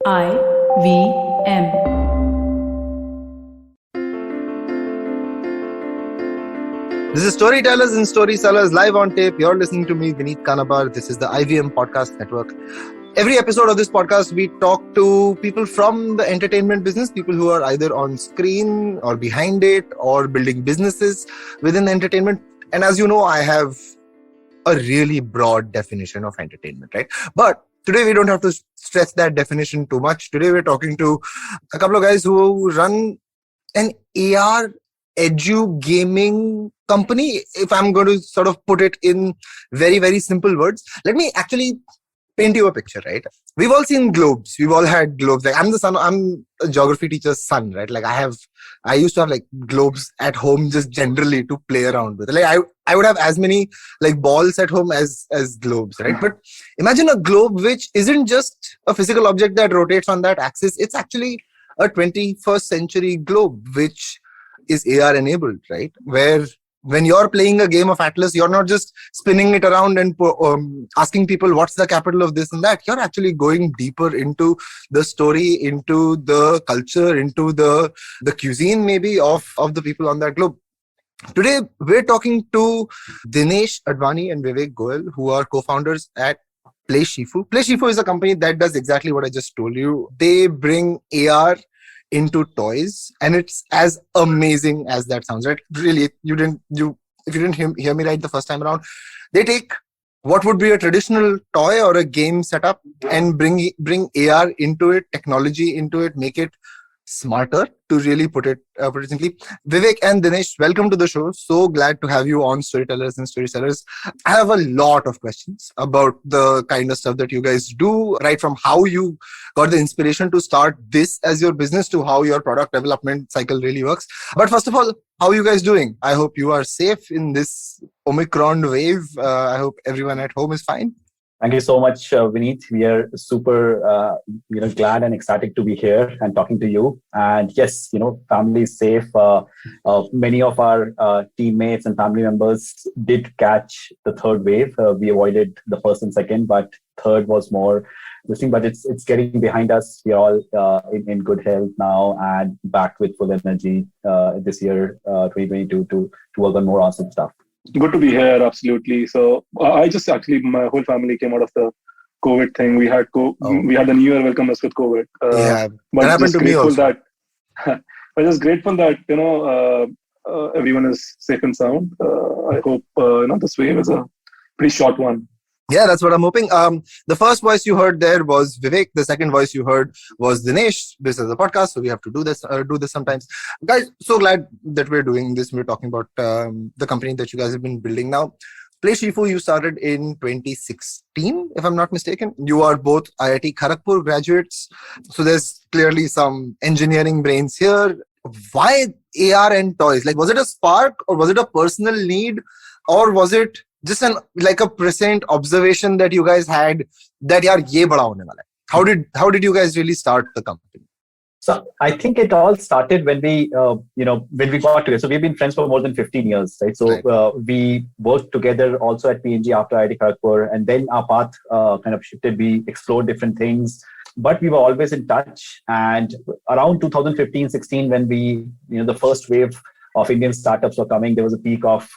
IVM. This is Storytellers and Storysellers live on tape. You're listening to me, Vineet Kanabar. This is the IVM Podcast Network. Every episode of this podcast, we talk to people from the entertainment business, people who are either on screen or behind it or building businesses within entertainment. And as you know, I have a really broad definition of entertainment, right? But today we don't have to stress that definition too much. Today we're talking to a couple of guys who run an AR Edu-Gaming company. If I'm going to sort of put it in very, very simple words, let me actually paint you a picture, right? We've all seen globes. We've all had globes. Like I'm a geography teacher's son, right? Like I used to have like globes at home just generally to play around with. Like I would have as many like balls at home as globes, right? But imagine a globe which isn't just a physical object that rotates on that axis. It's actually a 21st century globe, which is AR enabled, right? Where when you're playing a game of Atlas, you're not just spinning it around and asking people what's the capital of this and that. You're actually going deeper into the story, into the culture, into the cuisine maybe of the people on that globe. Today, we're talking to Dinesh Advani and Vivek Goel, who are co-founders at PlayShifu. PlayShifu is a company that does exactly what I just told you. They bring AR into toys, and it's as amazing as that sounds, right? Really, if you didn't hear me right the first time around, they take what would be a traditional toy or a game setup and bring AR into it, technology into it, make it smarter, to really put it simply. Vivek and Dinesh, welcome to the show. So glad to have you on Storytellers and Storysellers. I have a lot of questions about the kind of stuff that you guys do, right from how you got the inspiration to start this as your business to how your product development cycle really works. But first of all, how are you guys doing? I hope you are safe in this Omicron wave. I hope everyone at home is fine. Thank you so much, Vineet. We are super, glad and excited to be here and talking to you. And yes, family is safe. Many of our teammates and family members did catch the third wave. We avoided the first and second, but third was more this thing. But it's getting behind us. We are all in good health now and back with full energy this year, 2022, to work on more awesome stuff. Good to be here, absolutely. So I just actually, my whole family came out of the COVID thing. We had we had the New Year welcome us with COVID. Yeah, but that happened to me also. But just grateful that everyone is safe and sound. I hope this wave is a pretty short one. Yeah, that's what I'm hoping. The first voice you heard there was Vivek. The second voice you heard was Dinesh. This is a podcast, so we have to do this sometimes. Guys, so glad that we're doing this. We're talking about the company that you guys have been building now. PlayShifu, you started in 2016, if I'm not mistaken. You are both IIT Kharagpur graduates. So there's clearly some engineering brains here. Why AR and toys? Like, was it a spark or was it a personal need, or was it just a present observation that you guys had that yaar ye bada hone wala hai? How did you guys really start the company? So I think it all started when we got together. So we've been friends for more than 15 years, right? So right. We worked together also at PNG after IIT Kharagpur, and then our path kind of shifted. We explored different things, but we were always in touch. And around 2015-16, when the first wave of Indian startups were coming, there was a peak of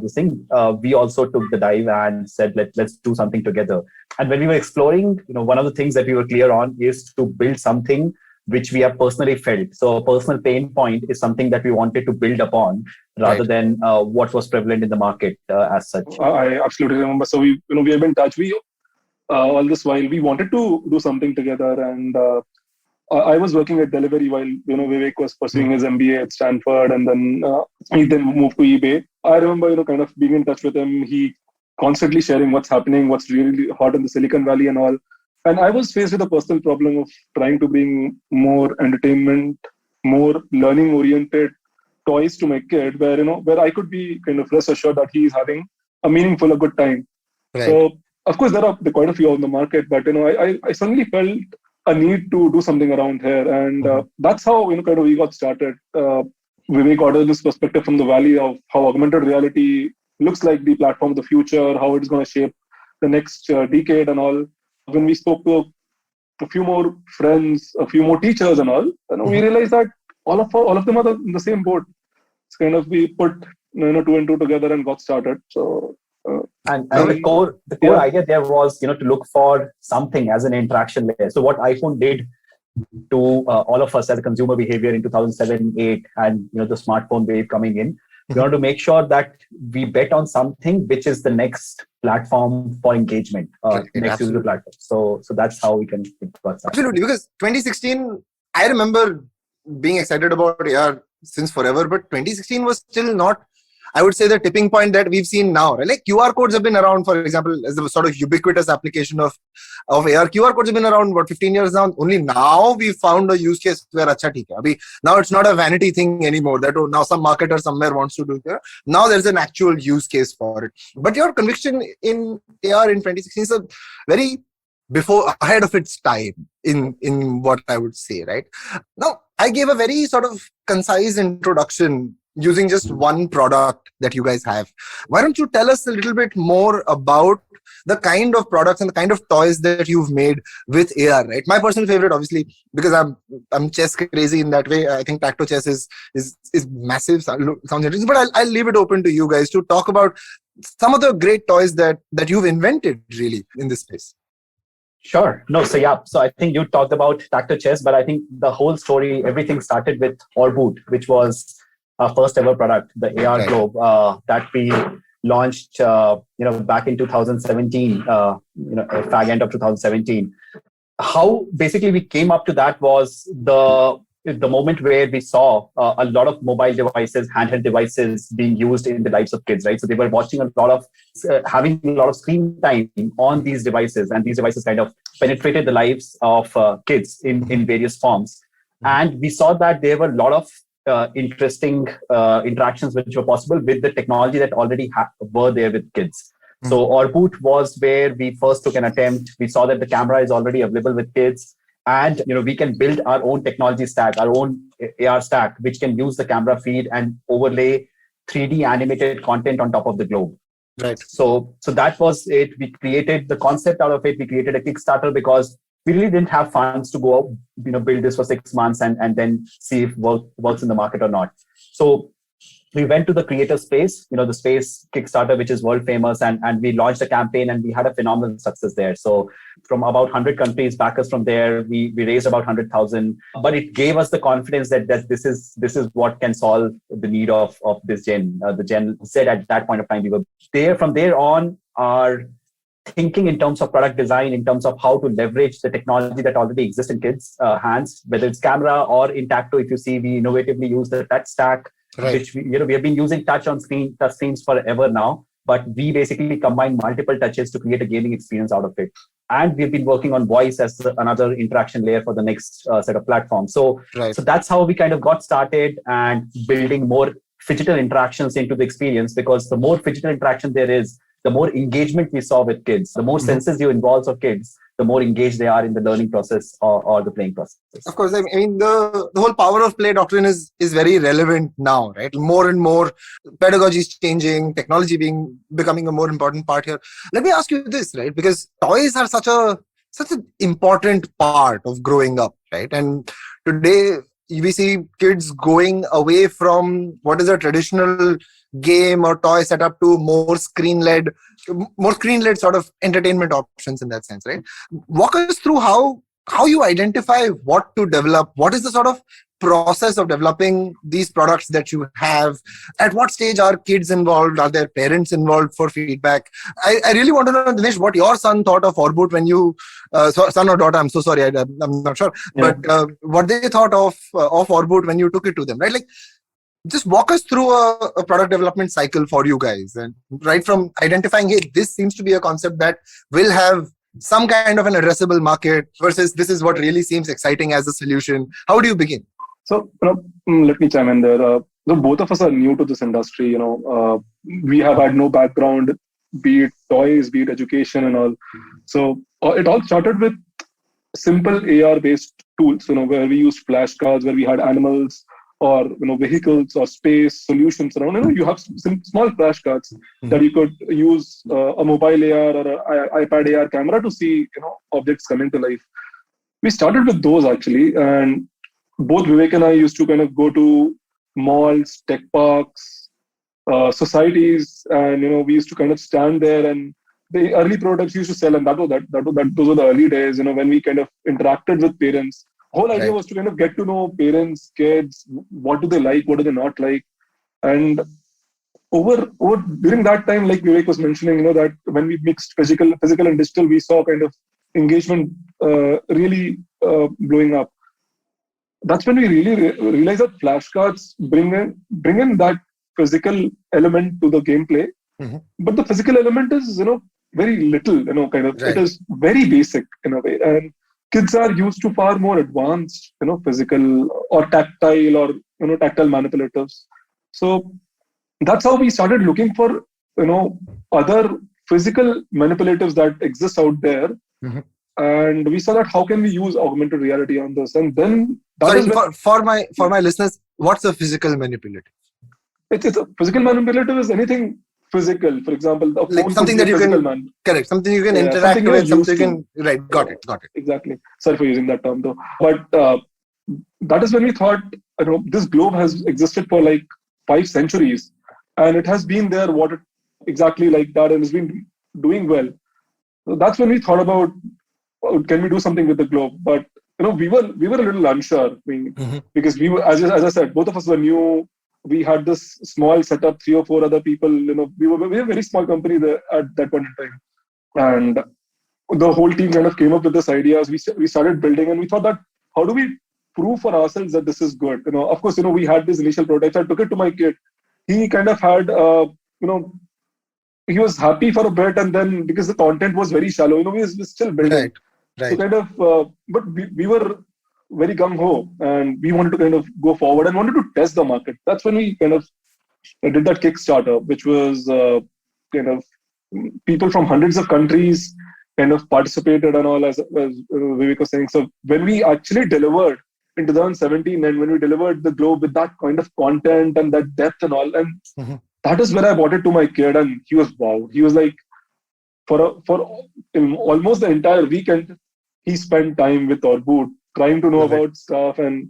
this thing. We also took the dive and said, let's do something together. And when we were exploring, one of the things that we were clear on is to build something which we have personally felt. So a personal pain point is something that we wanted to build upon rather than what was prevalent in the market as such. I absolutely remember. So we have been in touch. We all this while we wanted to do something together, and I was working at delivery while Vivek was pursuing his MBA at Stanford, and then he then moved to eBay. I remember kind of being in touch with him. He constantly sharing what's happening, what's really hot in the Silicon Valley and all. And I was faced with a personal problem of trying to bring more entertainment, more learning oriented toys to my kid, where I could be kind of rest assured that he is having a meaningful, a good time. Right. So of course there are quite a few on the market, but I suddenly felt a need to do something around here, and that's how kind of we got started. Vivek got this perspective from the Valley of how augmented reality looks like the platform of the future, how it's going to shape the next decade and all. When we spoke to a few more friends, a few more teachers, and all, we realized that all of them are in the same boat. It's kind of we put two and two together and got started. So and the core idea there was to look for something as an interaction layer. So what iPhone did to all of us as a consumer behavior in 2007, 8, and the smartphone wave coming in, we want to make sure that we bet on something which is the next platform for engagement, next user platform. So that's how we can got started. Absolutely, because 2016, I remember being excited about AR since forever, but 2016 was still not, I would say, the tipping point that we've seen now. Right? Like QR codes have been around, for example, as a sort of ubiquitous application of AR. QR codes have been around, 15 years now? Only now we found a use case where acha theek hai. Now it's not a vanity thing anymore that now some marketer somewhere wants to do it. Now there's an actual use case for it. But your conviction in AR in 2016 is a very ahead of its time in what I would say, right? Now, I gave a very sort of concise introduction using just one product that you guys have. Why don't you tell us a little bit more about the kind of products and the kind of toys that you've made with AR, right? My personal favorite, obviously, because I'm chess crazy in that way. I think Tacto chess is massive. Sounds interesting, but I'll leave it open to you guys to talk about some of the great toys that you've invented really in this space. Sure. No, so I think you talked about Tacto chess, but I think the whole story, everything started with Orbit, which was our first ever product, the AR Globe, that we launched, back in 2017, fag end of 2017. How basically we came up to that was the moment where we saw a lot of mobile devices, handheld devices being used in the lives of kids, right? So they were watching a lot of, having a lot of screen time on these devices, and these devices kind of penetrated the lives of kids in various forms. And we saw that there were a lot of interesting interactions which were possible with the technology that already were there with kids. So Orbit was where we first took an attempt. We saw that the camera is already available with kids, and we can build our own technology stack, our own AR stack, which can use the camera feed and overlay 3D animated content on top of the globe. Right. So that was it. We created the concept out of it. We created a Kickstarter because we really didn't have funds to go, build this for 6 months and then see if works in the market or not. So we went to the creator space, the space Kickstarter, which is world famous, and we launched a campaign and we had a phenomenal success there. So from about 100 countries, backers from there, we raised about 100,000. But it gave us the confidence that this is what can solve the need of this gen. The gen said at that point of time, we were there. From there on, our thinking in terms of product design, in terms of how to leverage the technology that already exists in kids' hands, whether it's camera or in Tacto. If you see, we innovatively use the touch stack, which we have been using touch screens forever now, but we basically combine multiple touches to create a gaming experience out of it. And we've been working on voice as another interaction layer for the next set of platforms. So that's how we kind of got started and building more phygital interactions into the experience, because the more phygital interaction there is, the more engagement we saw with kids, the more senses you involve of kids, the more engaged they are in the learning process or the playing process. Of course, I mean, the whole power of play doctrine is very relevant now, right? More and more pedagogy is changing, technology becoming a more important part here. Let me ask you this, right? Because toys are such an important part of growing up, right? And today we see kids going away from what is a traditional game or toy setup to more screen-led sort of entertainment options in that sense, right? Walk us through how you identify what to develop. What is the sort of process of developing these products that you have? At what stage are kids involved? Are their parents involved for feedback? I really want to know, Dinesh, what your son thought of Orbit when you, son or daughter, I'm so sorry, I'm not sure, but what they thought of Orbit when you took it to them, right? Like, just walk us through a product development cycle for you guys, and right from identifying, hey, this seems to be a concept that will have some kind of an addressable market versus this is what really seems exciting as a solution. How do you begin? So let me chime in there. Both of us are new to this industry. We have had no background, be it toys, be it education and all. So it all started with simple AR-based tools, where we used flashcards, where we had animals or vehicles or space solutions around. You have some small flashcards that you could use a mobile AR or an iPad AR camera to see objects coming to life. we started with those actually, and both Vivek and I used to kind of go to malls, tech parks, societies, and we used to kind of stand there, and the early products used to sell, and those were the early days, when we kind of interacted with parents. Whole idea Right. was to kind of get to know parents, kids, what do they like, what do they not like, and over during that time, like Vivek was mentioning, that when we mixed physical and digital, we saw kind of engagement really blowing up. That's when we really realized that flashcards bring in that physical element to the gameplay, Mhm. but the physical element is very little, kind of it Right. is very basic in a way, and kids are used to far more advanced physical or tactile or tactile manipulatives. So that's how we started looking for other physical manipulatives that exist out there, Mhm. and we saw that how can we use augmented reality on this, and then that Sorry, is when for my listeners, what's a physical manipulative? it's a physical manipulative is anything physical. For example, a Like phone could something be that a you physical can man. correct, something you can Yeah, something interact you're with, something used you to. can right. Got it. Got it. Exactly. Sorry for using that term though. But that is when we thought, this globe has existed for like 5 centuries, and it has been there. What it exactly like that, and it's been doing well. So that's when we thought about, can we do something with the globe? But we were a little unsure, Mhm. because we were, as I said, both of us were new. We had this small setup, 3 or 4 other people. We were a very small company there at that point in time, and the whole team kind of came up with this ideas. We started building, and we thought that how do we prove for ourselves that this is good? Of course, we had this initial prototypes. I took it to my kid. He kind of had, you know, he was happy for a bit, and then because the content was very shallow, we were still building. Right. So Right. kind of, but we were very gung ho, and we wanted to kind of go forward and wanted to test the market. That's when we kind of did that Kickstarter, which was kind of people from hundreds of countries kind of participated and all, as Vivek was saying. So when we actually delivered in 2017, and when we delivered the globe with that kind of content and that depth and all, and Mhm. that is when I bought it to my kid, and he was wow. He was like, for almost the entire weekend, he spent time with Orboot, trying to know Love it. about stuff, and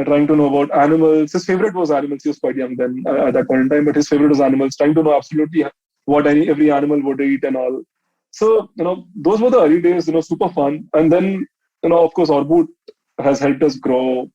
trying to know about animals. His favorite was animals. He was quite young then at that point in time, but his favorite was animals. Trying to know absolutely what every animal would eat and all. So those were the early days. Super fun. And then of course, Orboot has helped us grow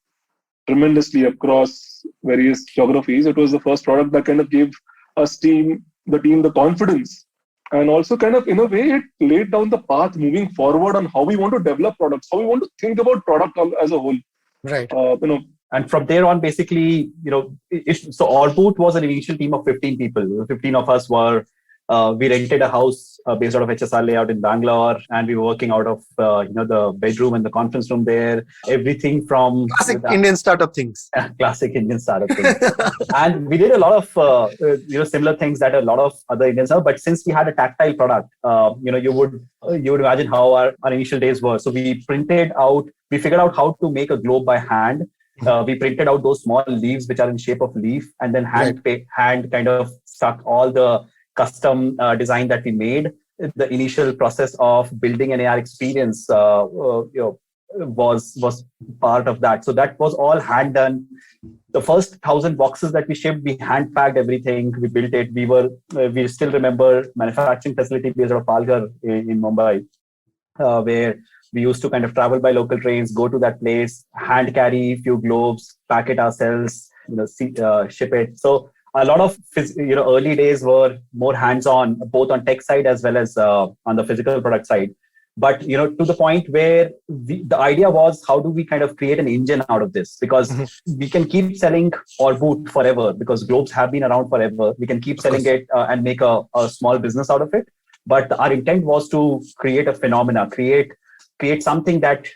tremendously across various geographies. It was the first product that kind of gave the team the confidence, and also kind of in a way it laid down the path moving forward on how we want to develop products, how we want to think about product as a whole. Right. Uh, you know, And from there on, basically, so Orboot was an initial team of 15 people. 15 of us were, we rented a house based out of HSR layout in Bangalore, and we were working out of, the bedroom and the conference room there. Everything from Classic Indian startup things. classic Indian startup thing. And we did a lot of, similar things that a lot of other Indians have. But since we had a tactile product, you would imagine how our initial days were. So we figured out how to make a globe by hand. We printed out those small leaves which are in shape of leaf, and then hand kind of stuck all the custom design that we made. The initial process of building an AR experience was part of that. So that was all hand done. The first 1,000 boxes that we shipped, we hand packed everything. We built it. We still remember manufacturing facility based out of Palghar in Mumbai, where we used to kind of travel by local trains, go to that place, hand carry a few globes, pack it ourselves, ship it. So a lot of early days were more hands-on, both on tech side as well as on the physical product side. But to the point where the idea was, how do we kind of create an engine out of this? Because we can keep selling Orboot forever, because globes have been around forever. We can keep selling it and make a small business out of it. But our intent was to create a phenomena, create something that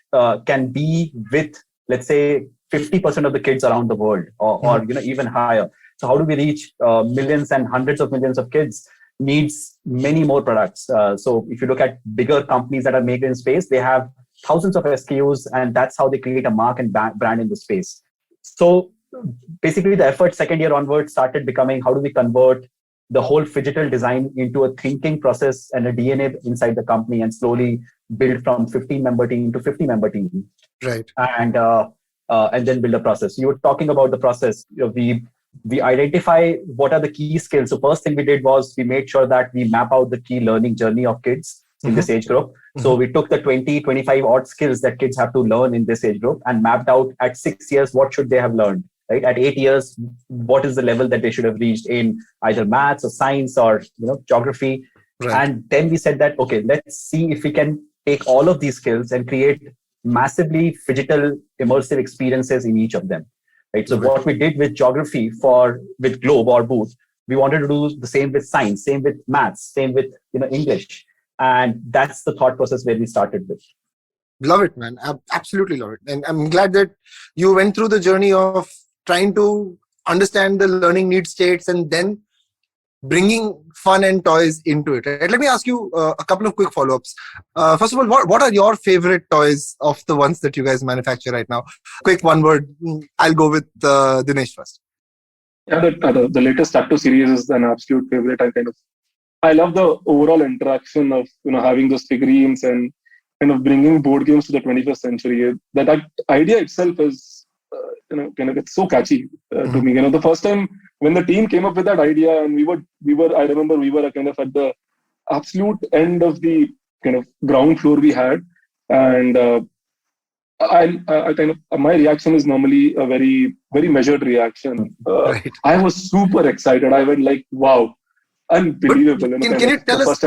can be with, let's say, 50% of the kids around the world, or even higher. So how do we reach millions and hundreds of millions of kids? Needs many more products. So if you look at bigger companies that are making in space, they have thousands of SKUs, and that's how they create a mark and brand in the space. So basically, the effort second year onward started becoming, how do we convert the whole phygital design into a thinking process and a DNA inside the company, and slowly build from 15-member team to 50-member team. Right. And then build a process. You were talking about the process. We identify what are the key skills. So first thing we did was we made sure that we map out the key learning journey of kids in this age group. So we took the 20, 25 odd skills that kids have to learn in this age group and mapped out at 6 years, what should they have learned, right? At 8 years, what is the level that they should have reached in either maths or science or, geography. Right. And then we said that, okay, let's see if we can take all of these skills and create massively phygital immersive experiences in each of them. Right. So what we did with geography with Globe or Boot, we wanted to do the same with science, same with maths, same with English. And that's the thought process where we started with. Love it, man. I absolutely love it. And I'm glad that you went through the journey of trying to understand the learning need states and then bringing fun and toys into it. Right? Let me ask you a couple of quick follow-ups. First of all, what are your favorite toys of the ones that you guys manufacture right now? Quick one word. I'll go with Dinesh first. Yeah, the latest Tattoo series is an absolute favorite. I love the overall interaction of having those figurines and kind of bringing board games to the 21st century. That idea itself is it's so catchy to me. The first time when the team came up with that idea, and I remember we were kind of at the absolute end of the kind of ground floor we had, and my reaction is normally a very, very measured reaction. Right. I was super excited. I went like, wow. Unbelievable. Can you tell us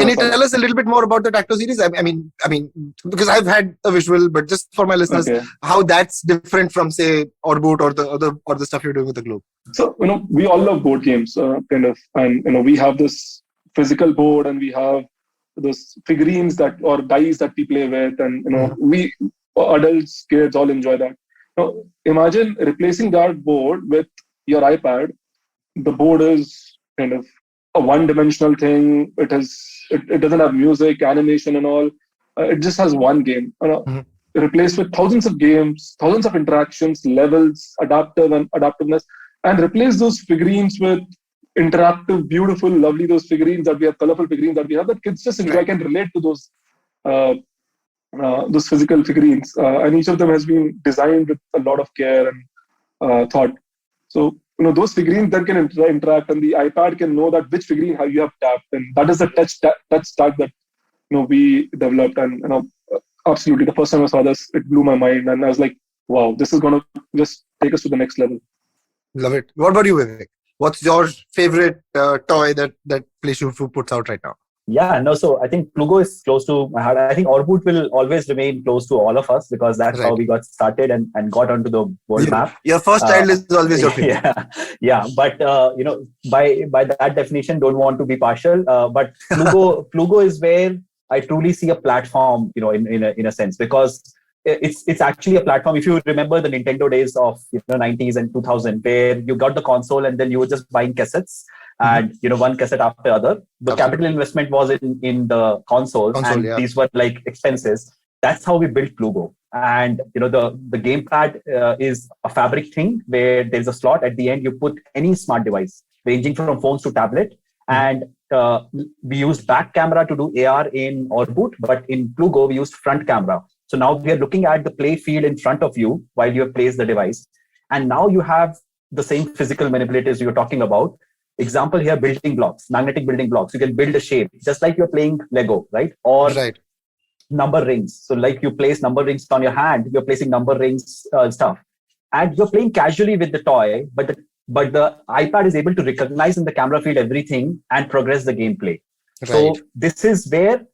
a little bit more about the Tacto series? I mean, because I've had a visual, but just for my listeners, how that's different from say Orboot or the stuff you're doing with the Globe. So we all love board games, and we have this physical board, and we have those figurines or dice that we play with, and we adults, kids all enjoy that. Now imagine replacing that board with your iPad. The board is kind of a one-dimensional thing. It doesn't have music, animation, and all. It just has one game. Replaced with thousands of games, thousands of interactions, levels, adaptiveness, and replace those figurines with interactive, beautiful, lovely. Those figurines that we have, colorful figurines that we have, that kids just enjoy, can relate to those physical figurines, and each of them has been designed with a lot of care and thought. So those figurines then can interact, and the iPad can know that which figurine you have tapped, and that is the touch tag that we developed. And absolutely, the first time I saw this, it blew my mind, and I was like, wow, this is gonna just take us to the next level. Love it. What about you, Vivek? What's your favorite toy that PlayShifu puts out right now? Yeah, no, so I think Plugo is close to my heart. I think Orboot will always remain close to all of us because that's how we got started and got onto the world map. Your first child is always your favorite. Yeah. But, by that definition, don't want to be partial. But Plugo is where I truly see a platform, in a sense, because it's actually a platform. If you remember the Nintendo days of 90s and 2000, where you got the console and then you were just buying cassettes. And one cassette after other. The capital investment was in the console and these were like expenses. That's how we built Plugo. And the gamepad is a fabric thing where there's a slot at the end. You put any smart device, ranging from phones to tablet. And we used back camera to do AR in Orboot, but in Plugo we used front camera. So now we are looking at the play field in front of you while you have placed the device. And now you have the same physical manipulatives you're talking about. Example here, building blocks, magnetic building blocks. You can build a shape, just like you're playing Lego, right? Or number rings. So like you place number rings on your hand, you're placing number rings stuff. And you're playing casually with the toy, but the iPad is able to recognize in the camera feed everything and progress the gameplay. Right. So this is where,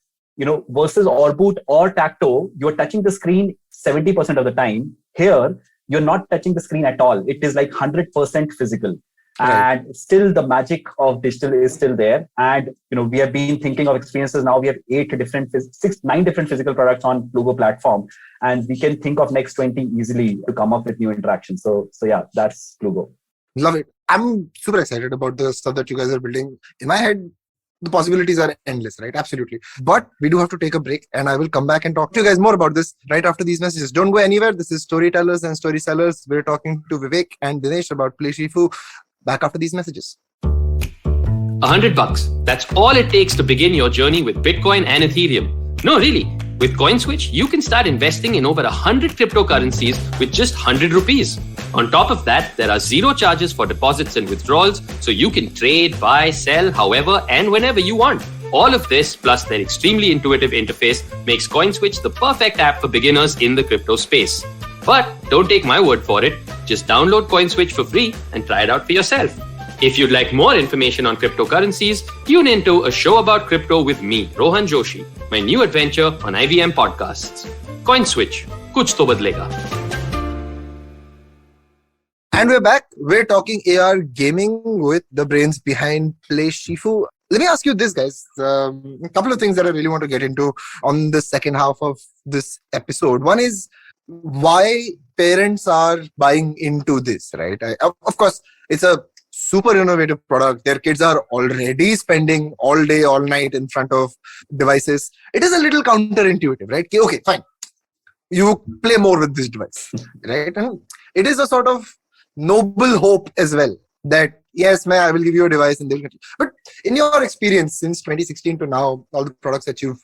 versus Orboot or Tacto, you're touching the screen 70% of the time. Here, you're not touching the screen at all. It is like 100% physical. Right. And still the magic of digital is still there. And, we have been thinking of experiences. Now we have 9 different physical products on Plugo platform. And we can think of next 20 easily to come up with new interactions. So yeah, that's Plugo. Love it. I'm super excited about the stuff that you guys are building. In my head, the possibilities are endless, right? Absolutely. But we do have to take a break, and I will come back and talk to you guys more about this right after these messages. Don't go anywhere. This is Storytellers and Storysellers. We're talking to Vivek and Dinesh about PlayShifu. Back after these messages. $100. That's all it takes to begin your journey with Bitcoin and Ethereum. No, really. With CoinSwitch, you can start investing in over 100 cryptocurrencies with just 100 rupees. On top of that, there are zero charges for deposits and withdrawals, so you can trade, buy, sell, however and whenever you want. All of this, plus their extremely intuitive interface, makes CoinSwitch the perfect app for beginners in the crypto space. But don't take my word for it. Just download CoinSwitch for free and try it out for yourself. If you'd like more information on cryptocurrencies, tune into A Show About Crypto with me, Rohan Joshi, my new adventure on IVM Podcasts. CoinSwitch, kuch to badlega. And we're back. We're talking AR gaming with the brains behind PlayShifu. Let me ask you this, guys. A couple of things that I really want to get into on the second half of this episode. One is why parents are buying into this, right? Of course, it's a super innovative product. Their kids are already spending all day, all night in front of devices. It is a little counterintuitive, right? Okay, fine. You play more with this device, right? And it is a sort of noble hope as well that, yes, I will give you a device and they'll continue. But in your experience since 2016 to now, all the products that you've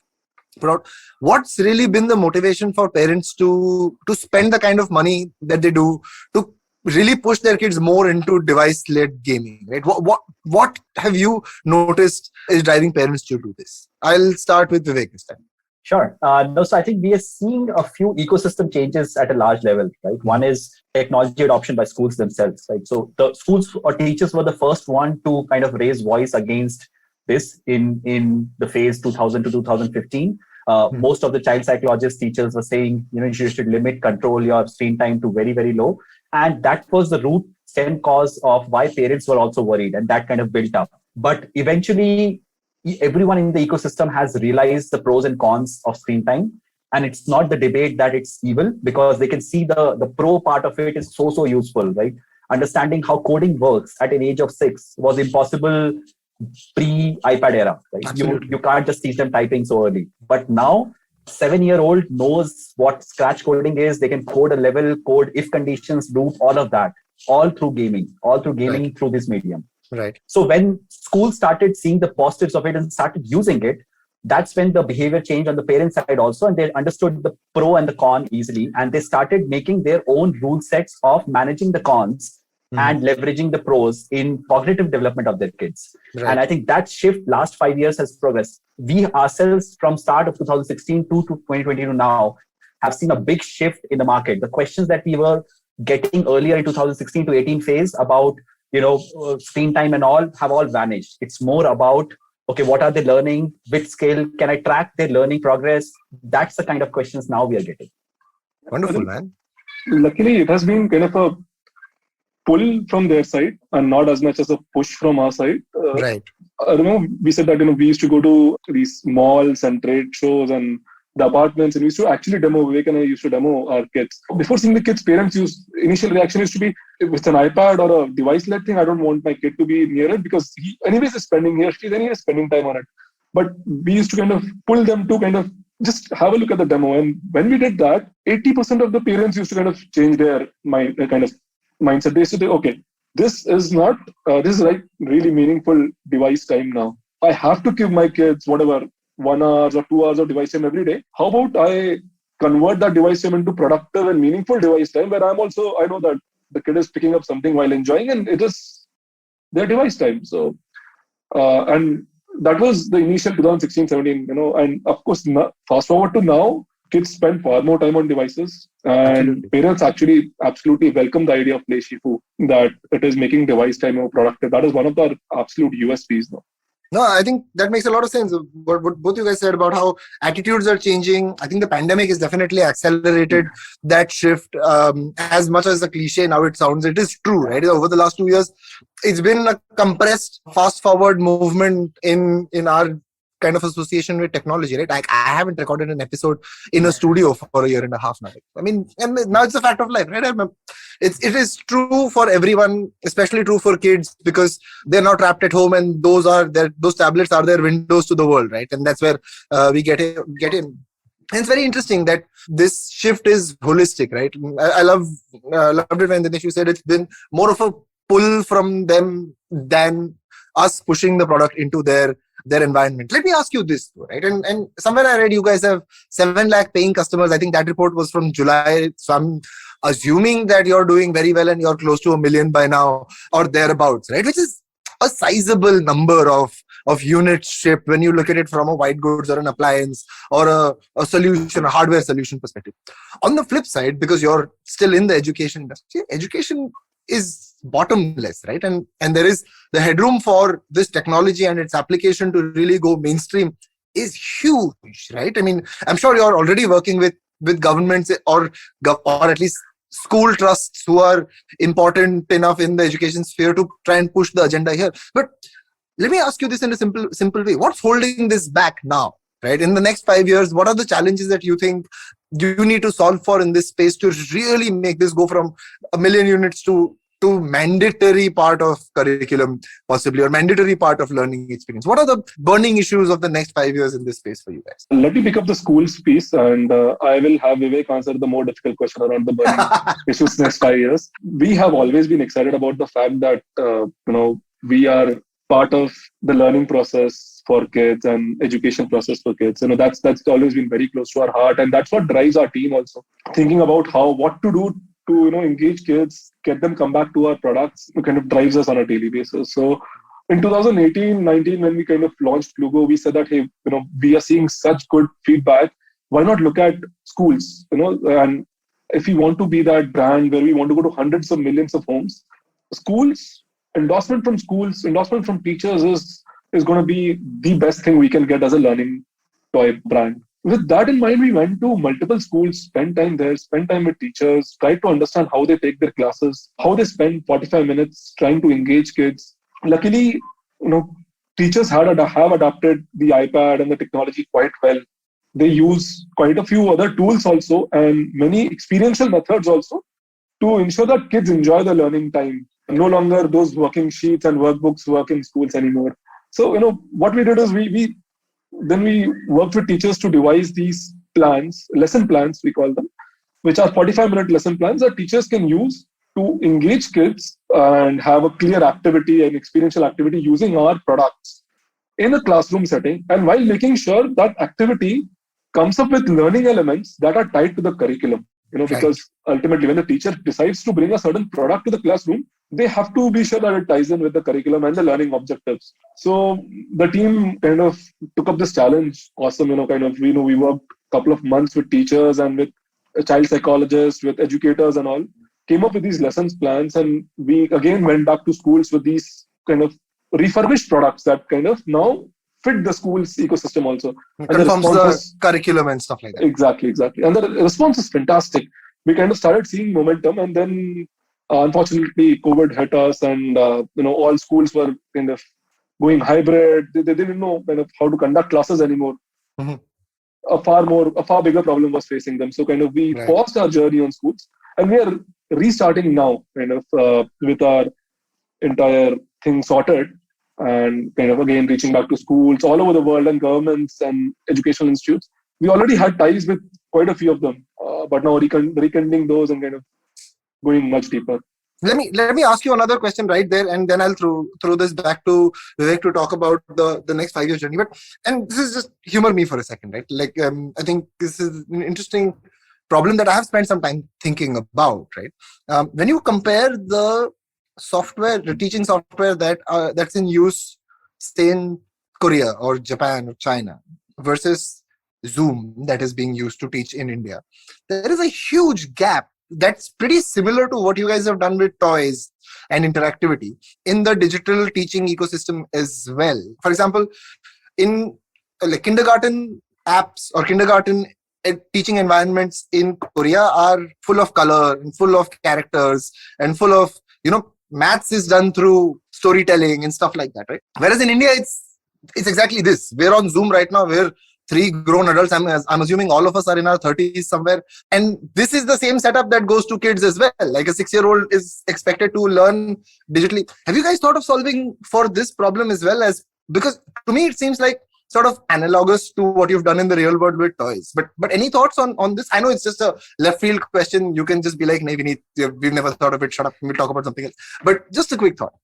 put out, what's really been the motivation for parents to spend the kind of money that they do to really push their kids more into device-led gaming, right? What have you noticed is driving parents to do this? I'll start with Vivek this time. Sure. So I think we are seeing a few ecosystem changes at a large level, right? One is technology adoption by schools themselves, right? So the schools or teachers were the first one to kind of raise voice against this in the phase 2000 to 2015. Most of the child psychologist teachers were saying, you should control your screen time to very, very low. And that was the root stem cause of why parents were also worried, and that kind of built up. But eventually, everyone in the ecosystem has realized the pros and cons of screen time. And it's not the debate that it's evil, because they can see the pro part of it is so useful, right? Understanding how coding works at an age of 6 was impossible pre-iPad era, right? You can't just teach them typing so early. But now, 7-year-old knows what scratch coding is. They can code a level, code if conditions, loop, all of that, all through gaming Right. through this medium. Right. So when schools started seeing the positives of it and started using it, that's when the behavior changed on the parent side also, and they understood the pro and the con easily, and they started making their own rule sets of managing the cons and leveraging the pros in cognitive development of their kids. Right. And I think that shift last 5 years has progressed. We ourselves, from start of 2016 to 2022 now, have seen a big shift in the market. The questions that we were getting earlier in 2016 to 18 phase about screen time and all have all vanished. It's more about, okay, what are they learning? Which scale can I track their learning progress? That's the kind of questions now we are getting. Wonderful, man. Luckily, it has been kind of a pull from their side and not as much as a push from our side. Right. I remember we said that we used to go to these malls and trade shows and the apartments, and we used to actually demo. Vivek and I used to demo our kids. Before seeing the kids, parents' initial reaction used to be, if it's an iPad or a device-led thing, I don't want my kid to be near it because he anyways is spending time on it. But we used to kind of pull them to kind of just have a look at the demo. And when we did that, 80% of the parents used to kind of change their mindset. They used to say, okay, this is like really meaningful device time now. I have to give my kids 1 hour or 2 hours of device time every day. How about I convert that device time into productive and meaningful device time where I know that the kid is picking up something while enjoying and it is their device time. So, and that was the initial 2016, 17, and of course, fast forward to now, kids spend far more time on devices, and parents actually absolutely welcome the idea of PlayShifu, that it is making device time more productive. That is one of the absolute USPs now. No, I think that makes a lot of sense. What both you guys said about how attitudes are changing. I think the pandemic has definitely accelerated that shift. As much as the cliche now it sounds, it is true, right? Over the last 2 years, it's been a compressed, fast-forward movement in our kind of association with technology, right? I haven't recorded an episode in a studio for a year and a half now. I mean, and now it's a fact of life, right? It is true for everyone, especially true for kids, because they're not trapped at home, and those tablets are their windows to the world, right? And that's where we get in. And it's very interesting that this shift is holistic, right? I loved it when Dinesh said it's been more of a pull from them than us pushing the product into their their environment. Let me ask you this, right? And somewhere I read you guys have 7 lakh paying customers. I think that report was from July. So I'm assuming that you're doing very well and you're close to 1 million by now or thereabouts, right? Which is a sizable number of units shipped when you look at it from a white goods or an appliance or a solution, a hardware solution perspective. On the flip side, because you're still in the education industry, education is bottomless, right? And there is the headroom for this technology and its application to really go mainstream is huge, right? I mean, I'm sure you're already working with governments or at least school trusts who are important enough in the education sphere to try and push the agenda here. But let me ask you this in a simple way. What's holding this back now, right? In the next 5 years, what are the challenges that you think you need to solve for in this space to really make this go from 1 million units to mandatory part of curriculum, possibly, or mandatory part of learning experience? What are the burning issues of the next 5 years in this space for you guys? Let me pick up the schools piece, and I will have Vivek answer the more difficult question around the burning issues next 5 years. We have always been excited about the fact that we are part of the learning process for kids and education process for kids. That's always been very close to our heart, and that's what drives our team also. Thinking about what to do to engage kids, get them come back to our products, kind of drives us on a daily basis. So in 2018-19, when we kind of launched Plugo, we said that, hey, we are seeing such good feedback. Why not look at schools? And if we want to be that brand where we want to go to hundreds of millions of homes, schools, endorsement from schools, endorsement from teachers is going to be the best thing we can get as a learning toy brand. With that in mind, we went to multiple schools, spent time there, spent time with teachers, tried to understand how they take their classes, how they spend 45 minutes trying to engage kids. Luckily, teachers have adapted the iPad and the technology quite well. They use quite a few other tools also and many experiential methods also to ensure that kids enjoy the learning time. No longer those working sheets and workbooks work in schools anymore. So, what we did is we worked with teachers to devise these plans, lesson plans, we call them, which are 45-minute lesson plans that teachers can use to engage kids and have a clear activity and experiential activity using our products in a classroom setting, and while making sure that activity comes up with learning elements that are tied to the curriculum. Because ultimately when the teacher decides to bring a certain product to the classroom, they have to be sure that it ties in with the curriculum and the learning objectives. So the team kind of took up this challenge. Awesome, we worked a couple of months with teachers and with a child psychologist, with educators and all, came up with these lessons plans, and we again went back to schools with these kind of refurbished products that kind of now fit the school's ecosystem also. It conforms the curriculum and stuff like that. Exactly. And the response is fantastic. We kind of started seeing momentum, and then unfortunately COVID hit us, and all schools were kind of going hybrid. They didn't know kind of how to conduct classes anymore. Mm-hmm. A far bigger problem was facing them. So kind of we paused our journey on schools, and we are restarting now kind of with our entire thing sorted, and kind of again reaching back to schools all over the world and governments and educational institutes. We already had ties with quite a few of them, but now rekindling those and kind of going much deeper. Let me ask you another question right there, and then I'll throw this back to Vivek to talk about the next 5 year journey. And this is just humor me for a second, right? Like I think this is an interesting problem that I have spent some time thinking about, right? When you compare the teaching software that's in use, say in Korea or Japan or China, versus Zoom that is being used to teach in India, there is a huge gap that's pretty similar to what you guys have done with toys and interactivity in the digital teaching ecosystem as well. For example, in kindergarten apps or kindergarten teaching environments in Korea are full of color and full of characters and full of, maths is done through storytelling and stuff like that, right? Whereas in India, it's exactly this. We're on Zoom right now. We're 3 grown adults. I'm assuming all of us are in our 30s somewhere. And this is the same setup that goes to kids as well. Like a 6-year-old is expected to learn digitally. Have you guys thought of solving for this problem as well? Because to me, it seems like sort of analogous to what you've done in the real world with toys. But any thoughts on this? I know it's just a left field question. You can just be like, "Nay, Vineet, we've never thought of it. Shut up. We'll talk about something else." But just a quick thought.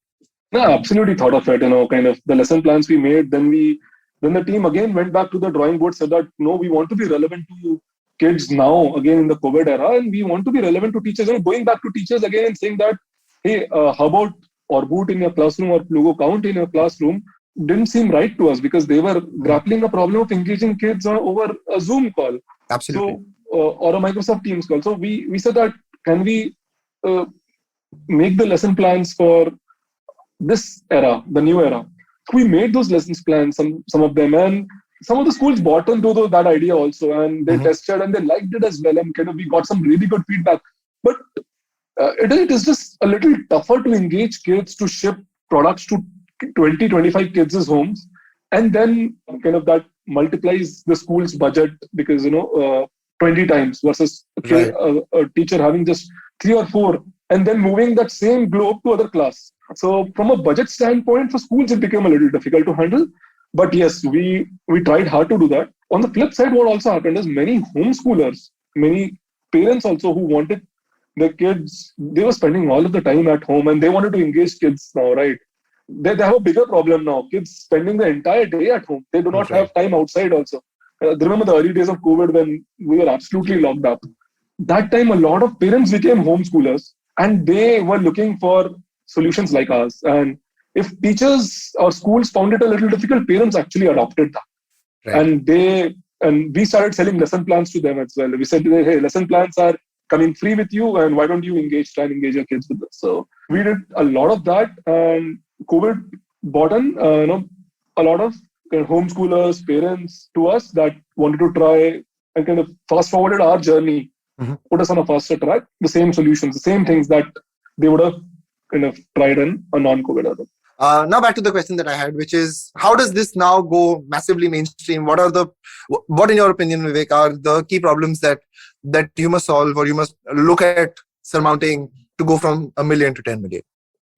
No, absolutely thought of it, kind of the lesson plans we made. Then the team again went back to the drawing board, said that, no, we want to be relevant to kids now, again in the COVID era, and we want to be relevant to teachers. And going back to teachers again and saying that, hey, how about Orbit in your classroom or Plugo Count in your classroom didn't seem right to us because they were grappling a problem of engaging kids over a Zoom call. Absolutely. So, or a Microsoft Teams call. So we said that, can we make the lesson plans for this era, the new era? So we made those lessons plans, some of them, and some of the schools bought into that idea also, and they tested and they liked it as well, and kind of we got some really good feedback. But it is just a little tougher to engage kids to ship products to 20-25 kids' homes, and then kind of that multiplies the school's budget because 20 times versus a teacher having just 3 or 4, and then moving that same globe to other class. So from a budget standpoint, for schools, it became a little difficult to handle. But yes, we tried hard to do that. On the flip side, what also happened is many homeschoolers, many parents also who wanted their kids, they were spending all of the time at home and they wanted to engage kids now, right? They have a bigger problem now. Kids spending the entire day at home. They do not have time outside also. Remember the early days of COVID when we were absolutely locked up. That time, a lot of parents became homeschoolers and they were looking for solutions like ours. And if teachers or schools found it a little difficult, parents actually adopted that. Right. And we started selling lesson plans to them as well. We said, hey, lesson plans are coming free with you, and why don't you try and engage your kids with this? So we did a lot of that, and COVID brought in a lot of homeschoolers, parents to us that wanted to try and kind of fast forwarded our journey, put us on a faster track, the same solutions, the same things that they would have kind of tried in a non-COVID era. Now back to the question that I had, which is, how does this now go massively mainstream? What in your opinion, Vivek, are the key problems that you must solve or you must look at surmounting to go from 1 million to 10 million?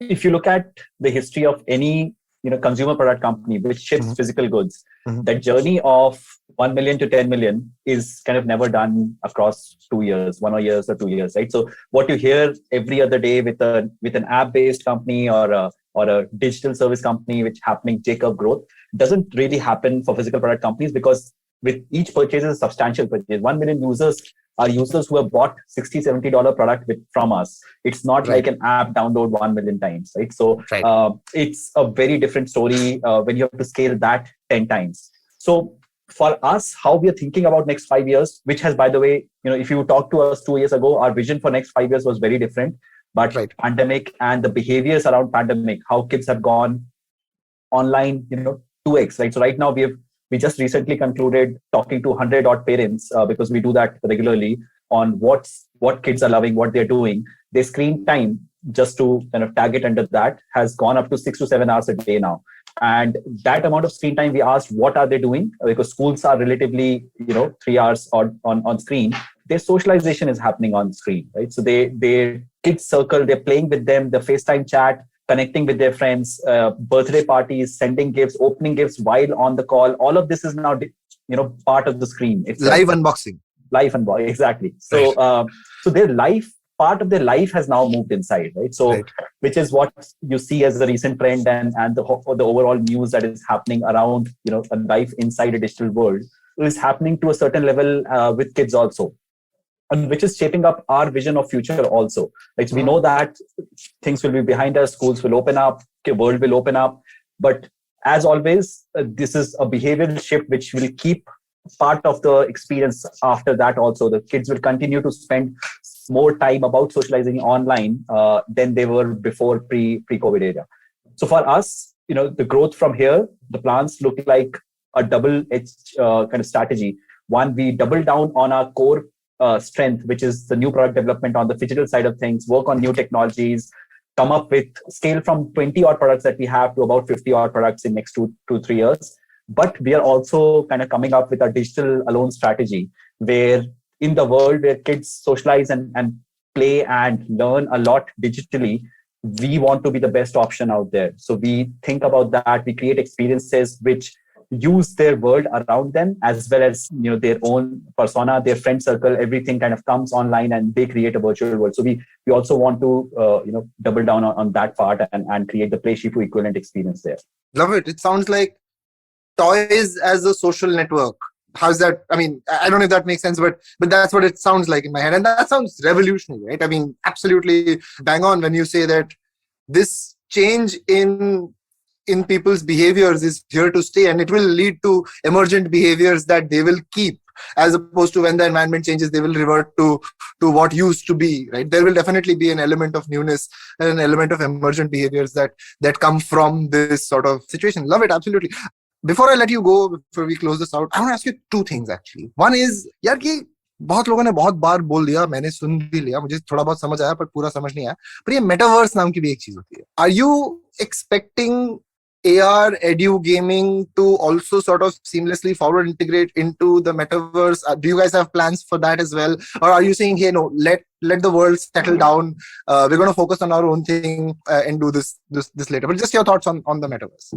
If you look at the history of any consumer product company which ships physical goods, that journey of 1 million to 10 million is kind of never done across 2 years, 1 year or 2 years, right? So what you hear every other day with an app-based company or a digital service company which happening take-up growth doesn't really happen for physical product companies, because with each purchase is a substantial purchase. 1 million users are users who have bought $60-$70 product from us. It's not like an app download 1 million times, right? So it's a very different story when you have to scale that 10 times. So for us, how we are thinking about next 5 years, which has, by the way, if you talked to us 2 years ago, our vision for next 5 years was very different. But pandemic and the behaviors around pandemic, how kids have gone online, 2x, right? So right now we just recently concluded talking to 100 odd parents because we do that regularly on what kids are loving, what they're doing. Their screen time, just to kind of tag it under that, has gone up to 6 to 7 hours a day now. And that amount of screen time, we asked what are they doing, because schools are relatively 3 hours on screen. Their socialization is happening on screen, right? So they kids circle, they're playing with them, the FaceTime chat, connecting with their friends, birthday parties, sending gifts, opening gifts while on the call. All of this is now, part of the screen. It's live unboxing. Live unboxing, exactly. So, so part of their life has now moved inside, right? So, which is what you see as the recent trend and the overall news that is happening around, a life inside a digital world is happening to a certain level with kids also. And which is shaping up our vision of future also. Like, so we know that things will be behind us, schools will open up, the world will open up. But as always, this is a behavioral shift which will keep part of the experience after that also. The kids will continue to spend more time about socializing online than they were before pre-COVID era. So for us, the growth from here, the plans look like a double-edged kind of strategy. One, we double down on our core strength, which is the new product development on the digital side of things, work on new technologies, come up with scale from 20 odd products that we have to about 50 odd products in next 2 to 3 years. But we are also kind of coming up with a digital alone strategy, where in the world where kids socialize and play and learn a lot digitally, we want to be the best option out there. So we think about that. We create experiences which use their world around them as well as their own persona, their friend circle, everything kind of comes online and they create a virtual world. So we also want to double down on that part and create the PlayShifu equivalent experience there. Love it. It sounds like toys as a social network. How's that? I mean, I don't know if that makes sense, but that's what it sounds like in my head. And that sounds revolutionary, right? I mean, absolutely bang on when you say that this change in people's behaviors is here to stay, and it will lead to emergent behaviors that they will keep, as opposed to when the environment changes, they will revert to what used to be, right? There will definitely be an element of newness and an element of emergent behaviors that come from this sort of situation. Love it, absolutely. Before I let you go, before we close this out, I want to ask you two things actually. One is, यार कि बहुत लोगों ने बहुत बार बोल दिया, मैंने सुन भी लिया, मुझे थोड़ा बहुत समझ आया पर पूरा समझ नहीं आया, पर ये मेटावर्स नाम की भी एक चीज होती है. Are you expecting AR Edu-Gaming to also sort of seamlessly forward integrate into the metaverse? Do you guys have plans for that as well? Or are you saying, hey, no, let the world settle down. We're going to focus on our own thing and do this later. But just your thoughts on the metaverse.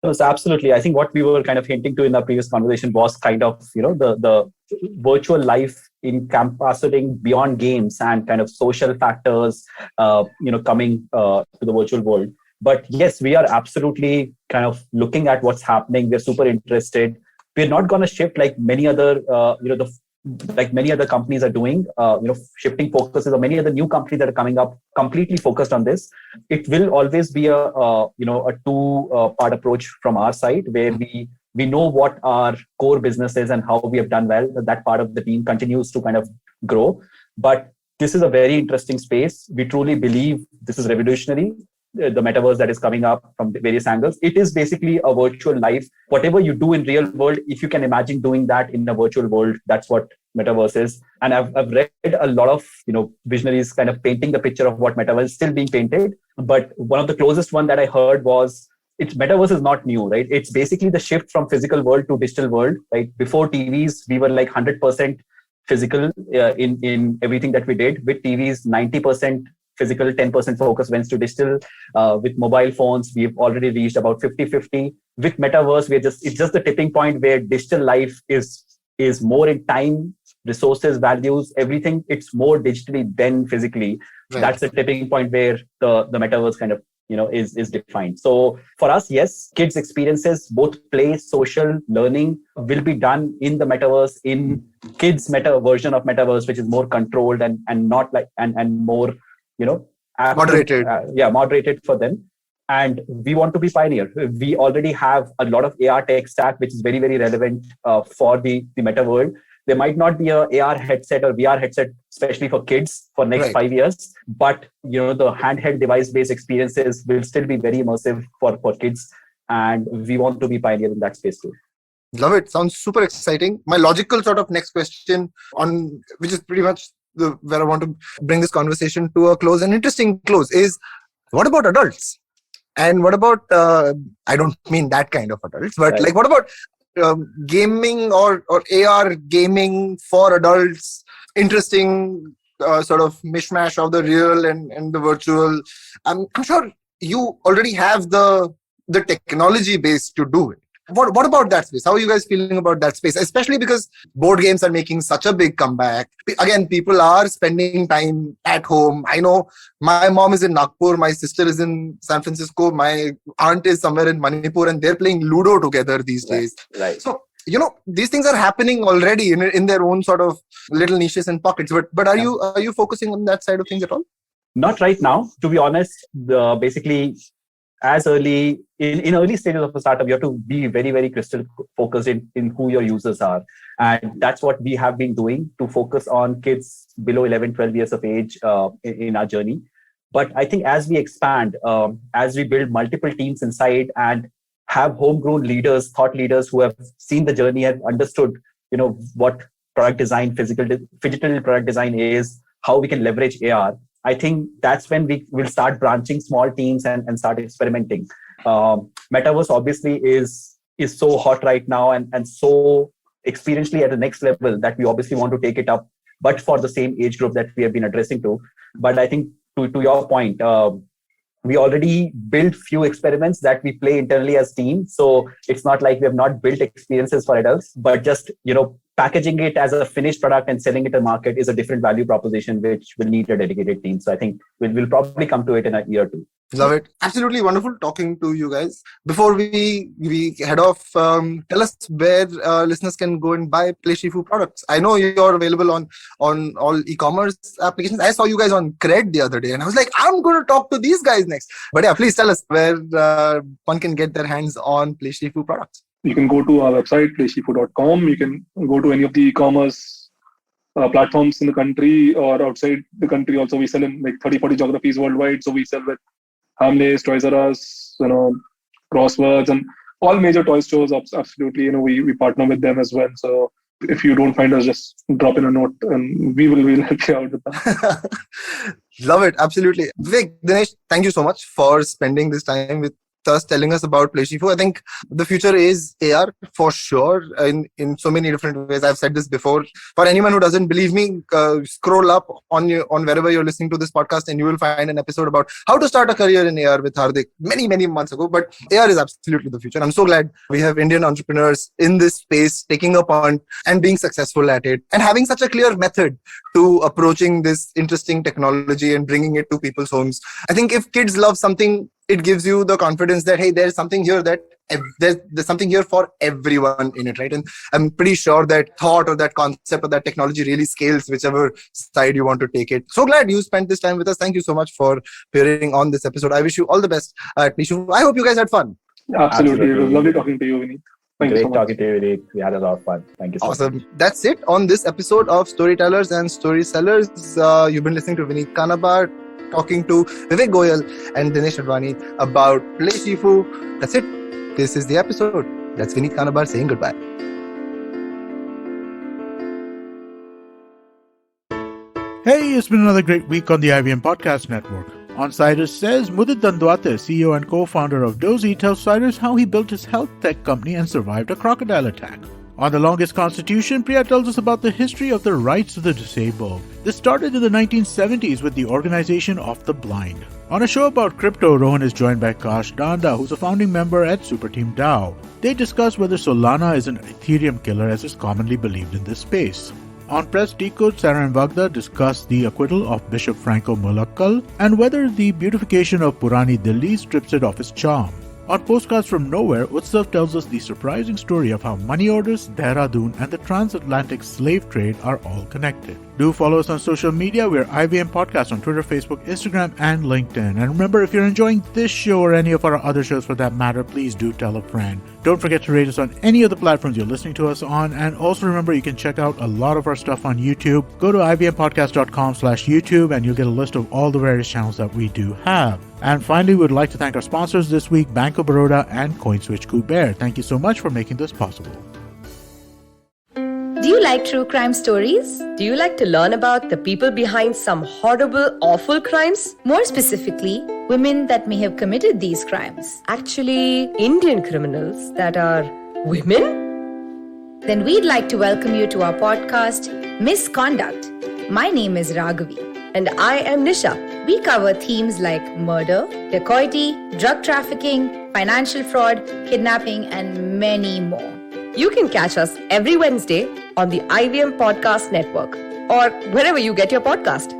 No, so absolutely. I think what we were kind of hinting to in our previous conversation was kind of, the virtual life encompassing beyond games and kind of social factors, coming to the virtual world. But yes, we are absolutely kind of looking at what's happening. We're super interested. We're not going to shift like many other, like many other companies are doing, shifting focuses, or many other new companies that are coming up completely focused on this. It will always be a two-part approach from our side, where we know what our core business is and how we have done well. That part of the team continues to kind of grow. But this is a very interesting space. We truly believe this is revolutionary. The metaverse that is coming up from various angles. It is basically a virtual life. Whatever you do in real world, if you can imagine doing that in a virtual world, that's what metaverse is. And I've read a lot of visionaries kind of painting the picture of what metaverse is still being painted. But one of the closest one that I heard was, metaverse is not new, right? It's basically the shift from physical world to digital world. Right? Before TVs, we were like 100% physical in everything that we did. With TVs, 90% physical, 10% focus went to digital. With mobile phones, we've already reached about 50-50. With metaverse, it's just the tipping point where digital life is more in time, resources, values, everything. It's more digitally than physically. Right. That's the tipping point where the metaverse kind of is defined. So for us, yes, kids' experiences, both play, social, learning, will be done in the metaverse, in kids' meta version of metaverse, which is more controlled and not like and more moderated. Moderated for them. And we want to be pioneer. We already have a lot of AR tech stack, which is very, very relevant for the meta world. There might not be a AR headset or VR headset, especially for kids for next 5 years. But the handheld device-based experiences will still be very immersive for kids. And we want to be pioneer in that space too. Love it. Sounds super exciting. My logical sort of next question which is pretty much where I want to bring this conversation to a close, an interesting close, is what about adults? And what about, I don't mean that kind of adults, but like what about gaming or AR gaming for adults? Interesting sort of mishmash of the real and the virtual. I'm sure you already have the technology base to do it. What about that space? How are you guys feeling about that space? Especially because board games are making such a big comeback. Again, people are spending time at home. I know my mom is in Nagpur, my sister is in San Francisco, my aunt is somewhere in Manipur, and they're playing Ludo together these days. Right. So, these things are happening already in their own sort of little niches and pockets. But are you focusing on that side of things at all? Not right now. To be honest, basically, as early in early stages of a startup, you have to be very, very crystal focused in who your users are. And that's what we have been doing, to focus on kids below 11, 12 years of age in our journey. But I think as we expand, as we build multiple teams inside and have homegrown leaders, thought leaders who have seen the journey, have understood, what product design, digital product design is, how we can leverage AR. I think that's when we will start branching small teams and start experimenting. Metaverse obviously is so hot right now and so experientially at the next level that we obviously want to take it up, but for the same age group that we have been addressing to. But I think to your point, we already built few experiments that we play internally as team. So it's not like we have not built experiences for adults, but just, packaging it as a finished product and selling it to market is a different value proposition, which will need a dedicated team. So I think we'll probably come to it in a year or two. Love it. Absolutely wonderful talking to you guys. Before we head off, tell us where listeners can go and buy PlayShifu products. I know you're available on all e-commerce applications. I saw you guys on Cred the other day and I was like, I'm going to talk to these guys next. But yeah, please tell us where one can get their hands on PlayShifu products. You can go to our website, PlayShifu.com. You can go to any of the e-commerce platforms in the country or outside the country. Also, we sell in like 30-40 geographies worldwide. So we sell with Hamleys, Toys R Us, Crosswords, and all major toy stores. Absolutely, we partner with them as well. So if you don't find us, just drop in a note, and we'll help you out with that. Love it, absolutely. Vivek, Dinesh, thank you so much for spending this time with us, telling us about PlayShifu. I think the future is AR for sure in so many different ways. I've said this before. For anyone who doesn't believe me, scroll up on wherever you're listening to this podcast and you will find an episode about how to start a career in AR with Hardik many months ago. But AR is absolutely the future. I'm so glad we have Indian entrepreneurs in this space taking up on and being successful at it and having such a clear method to approaching this interesting technology and bringing it to people's homes. I think if kids love something, it gives you the confidence that, hey, there's something here that there's something here for everyone in it, right? And I'm pretty sure that thought or that concept or that technology really scales whichever side you want to take it. So glad you spent this time with us. Thank you so much for appearing on this episode. I wish you all the best at PlayShifu. I hope you guys had fun. Absolutely. It was lovely talking to you, Vineet. Great talking to you, Vineet. We had a lot of fun. Thank you so much. Awesome. That's it on this episode of Storytellers and Story Sellers. You've been listening to Vineet Kanabar talking to Vivek Goyal and Dinesh Vivek about PlayShifu. That's it. This is the episode. That's Vineet Kanabar saying goodbye. Hey, it's been another great week on the IVM Podcast Network. On Cyrus Says, Mudit Dandwate, CEO and co-founder of Dozy, tells Cyrus how he built his health tech company and survived a crocodile attack. On The Longest Constitution, Priya tells us about the history of the rights of the disabled. This started in the 1970s with the Organization of the Blind. On a show about crypto, Rohan is joined by Kash Danda, who's a founding member at Superteam DAO. They discuss whether Solana is an Ethereum killer as is commonly believed in this space. On Press Decode, Sarah and Vagda discuss the acquittal of Bishop Franco Mulakkal and whether the beautification of Purani Delhi strips it of its charm. On Postcards from Nowhere, Utsav tells us the surprising story of how money orders, Dehradun, and the transatlantic slave trade are all connected. Do follow us on social media. We're IVM Podcast on Twitter, Facebook, Instagram, and LinkedIn. And remember, if you're enjoying this show or any of our other shows for that matter, please do tell a friend. Don't forget to rate us on any of the platforms you're listening to us on. And also remember, you can check out a lot of our stuff on YouTube. Go to ivmpodcast.com/YouTube and you'll get a list of all the various channels that we do have. And finally, we'd like to thank our sponsors this week, Bank of Baroda and CoinSwitch Kuber. Thank you so much for making this possible. Do you like true crime stories? Do you like to learn about the people behind some horrible, awful crimes? More specifically, women that may have committed these crimes. Actually, Indian criminals that are women? Then we'd like to welcome you to our podcast, Misconduct. My name is Raghavi. And I am Nisha. We cover themes like murder, dacoity, drug trafficking, financial fraud, kidnapping, and many more. You can catch us every Wednesday on the IVM Podcast Network or wherever you get your podcast.